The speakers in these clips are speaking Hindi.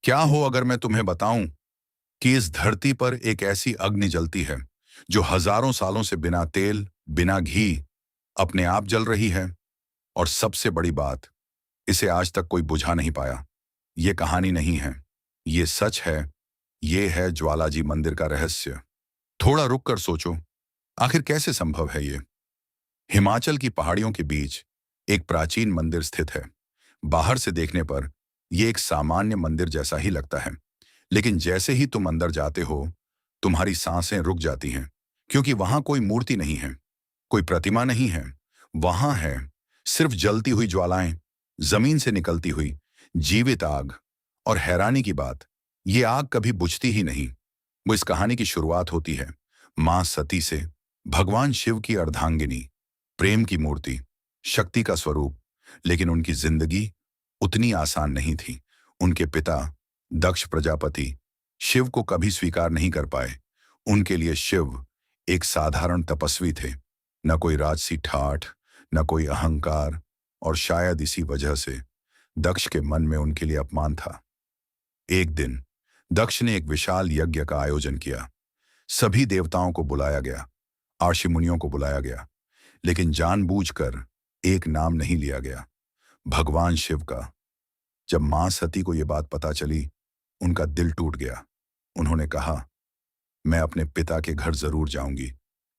क्या हो अगर मैं तुम्हें बताऊं कि इस धरती पर एक ऐसी अग्नि जलती है जो हजारों सालों से बिना तेल, बिना घी अपने आप जल रही है। और सबसे बड़ी बात, इसे आज तक कोई बुझा नहीं पाया। ये कहानी नहीं है, ये सच है। ये है ज्वालाजी मंदिर का रहस्य। थोड़ा रुक कर सोचो, आखिर कैसे संभव है ये। हिमाचल की पहाड़ियों के बीच एक प्राचीन मंदिर स्थित है। बाहर से देखने पर यह एक सामान्य मंदिर जैसा ही लगता है, लेकिन जैसे ही तुम अंदर जाते हो, तुम्हारी सांसें रुक जाती हैं, क्योंकि वहां कोई मूर्ति नहीं है, कोई प्रतिमा नहीं है। वहां है सिर्फ जलती हुई ज्वालाएं, जमीन से निकलती हुई जीवित आग। और हैरानी की बात, ये आग कभी बुझती ही नहीं। वो इस कहानी की शुरुआत होती है मां सती से। भगवान शिव की अर्धांगिनी, प्रेम की मूर्ति, शक्ति का स्वरूप। लेकिन उनकी जिंदगी उतनी आसान नहीं थी। उनके पिता दक्ष प्रजापति शिव को कभी स्वीकार नहीं कर पाए। उनके लिए शिव एक साधारण तपस्वी थे, न कोई राजसी ठाठ, न कोई अहंकार। और शायद इसी वजह से दक्ष के मन में उनके लिए अपमान था। एक दिन दक्ष ने एक विशाल यज्ञ का आयोजन किया। सभी देवताओं को बुलाया गया, ऋषि मुनियों को बुलाया गया, लेकिन जानबूझकर एक नाम नहीं लिया गया, भगवान शिव का। जब मां सती को यह बात पता चली, उनका दिल टूट गया। उन्होंने कहा, मैं अपने पिता के घर जरूर जाऊंगी,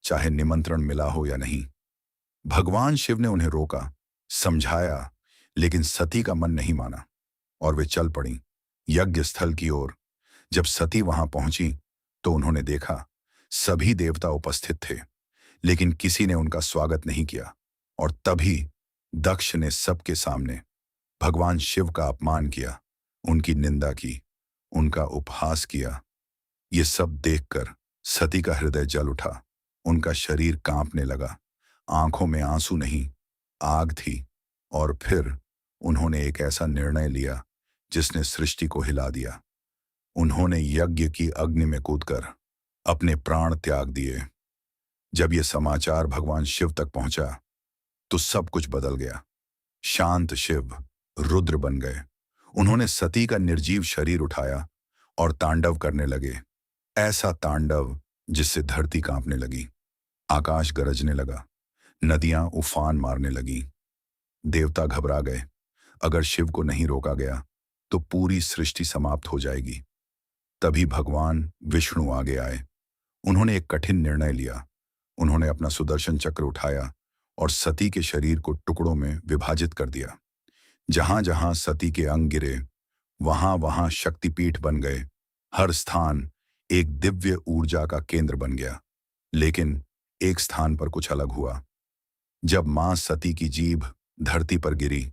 चाहे निमंत्रण मिला हो या नहीं। भगवान शिव ने उन्हें रोका, समझाया, लेकिन सती का मन नहीं माना और वे चल पड़ी यज्ञ स्थल की ओर। जब सती वहां पहुंची तो उन्होंने देखा सभी देवता उपस्थित थे, लेकिन किसी ने उनका स्वागत नहीं किया। और तभी दक्ष ने सबके सामने भगवान शिव का अपमान किया, उनकी निंदा की, उनका उपहास किया। ये सब देखकर सती का हृदय जल उठा। उनका शरीर कांपने लगा, आंखों में आंसू नहीं, आग थी। और फिर उन्होंने एक ऐसा निर्णय लिया जिसने सृष्टि को हिला दिया। उन्होंने यज्ञ की अग्नि में कूदकर अपने प्राण त्याग दिए। जब यह समाचार भगवान शिव तक पहुंचा तो सब कुछ बदल गया। शांत शिव रुद्र बन गए। उन्होंने सती का निर्जीव शरीर उठाया और तांडव करने लगे। ऐसा तांडव जिससे धरती कांपने लगी, आकाश गरजने लगा, नदियां उफान मारने लगी। देवता घबरा गए। अगर शिव को नहीं रोका गया तो पूरी सृष्टि समाप्त हो जाएगी। तभी भगवान विष्णु आगे आए। उन्होंने एक कठिन निर्णय लिया। उन्होंने अपना सुदर्शन चक्र उठाया और सती के शरीर को टुकड़ों में विभाजित कर दिया। जहां जहां सती के अंग गिरे, वहां वहां शक्तिपीठ बन गए। हर स्थान एक दिव्य ऊर्जा का केंद्र बन गया। लेकिन एक स्थान पर कुछ अलग हुआ। जब मां सती की जीभ धरती पर गिरी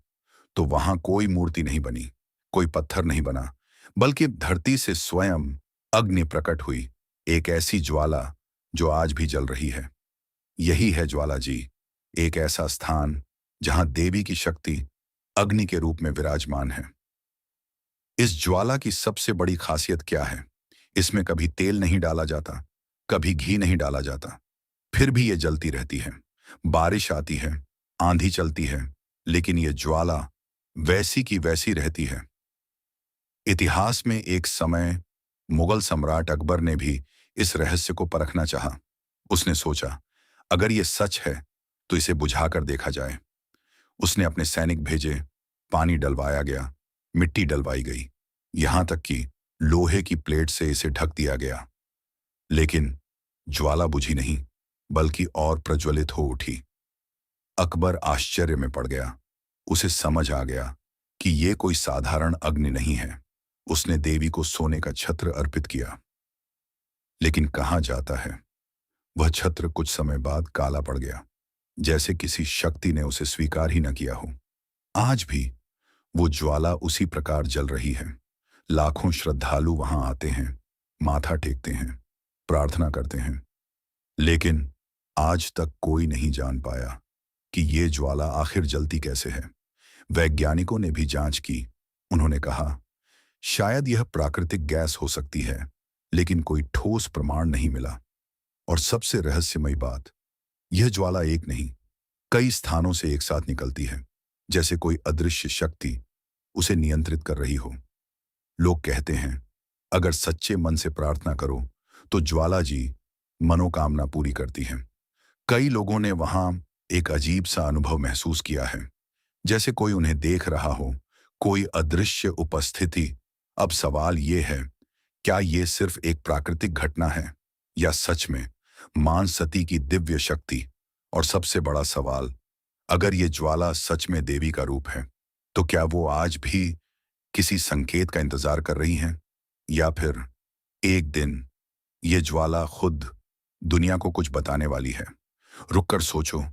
तो वहां कोई मूर्ति नहीं बनी, कोई पत्थर नहीं बना, बल्कि धरती से स्वयं अग्नि प्रकट हुई, एक ऐसी ज्वाला जो आज भी जल रही है। यही है ज्वाला जी, एक ऐसा स्थान जहां देवी की शक्ति अग्नि के रूप में विराजमान है। इस ज्वाला की सबसे बड़ी खासियत क्या है? इसमें कभी तेल नहीं डाला जाता, कभी घी नहीं डाला जाता, फिर भी ये जलती रहती है। बारिश आती है, आंधी चलती है, लेकिन ये ज्वाला वैसी की वैसी रहती है। इतिहास में एक समय मुगल सम्राट अकबर ने भी इस रहस्य को परखना चाहा। उसने सोचा, अगर ये सच है तो इसे बुझाकर देखा जाए। उसने अपने सैनिक भेजे, पानी डलवाया गया, मिट्टी डलवाई गई, यहां तक कि लोहे की प्लेट से इसे ढक दिया गया। लेकिन ज्वाला बुझी नहीं, बल्कि और प्रज्वलित हो उठी। अकबर आश्चर्य में पड़ गया। उसे समझ आ गया कि ये कोई साधारण अग्नि नहीं है। उसने देवी को सोने का छत्र अर्पित किया। लेकिन कहा जाता है वह छत्र कुछ समय बाद काला पड़ गया, जैसे किसी शक्ति ने उसे स्वीकार ही न किया हो। आज भी वो ज्वाला उसी प्रकार जल रही है। लाखों श्रद्धालु वहां आते हैं, माथा टेकते हैं, प्रार्थना करते हैं। लेकिन आज तक कोई नहीं जान पाया कि ये ज्वाला आखिर जलती कैसे है। वैज्ञानिकों ने भी जांच की। उन्होंने कहा, शायद यह प्राकृतिक गैस हो सकती है, लेकिन कोई ठोस प्रमाण नहीं मिला। और सबसे रहस्यमयी बात, यह ज्वाला एक नहीं, कई स्थानों से एक साथ निकलती है, जैसे कोई अदृश्य शक्ति उसे नियंत्रित कर रही हो। लोग कहते हैं अगर सच्चे मन से प्रार्थना करो तो ज्वाला जी मनोकामना पूरी करती हैं। कई लोगों ने वहां एक अजीब सा अनुभव महसूस किया है, जैसे कोई उन्हें देख रहा हो, कोई अदृश्य उपस्थिति। अब सवाल यह है, क्या ये सिर्फ एक प्राकृतिक घटना है या सच में मान सती की दिव्य शक्ति? और सबसे बड़ा सवाल, अगर ये ज्वाला सच में देवी का रूप है तो क्या वो आज भी किसी संकेत का इंतजार कर रही हैं, या फिर एक दिन ये ज्वाला खुद दुनिया को कुछ बताने वाली है? रुक कर सोचो,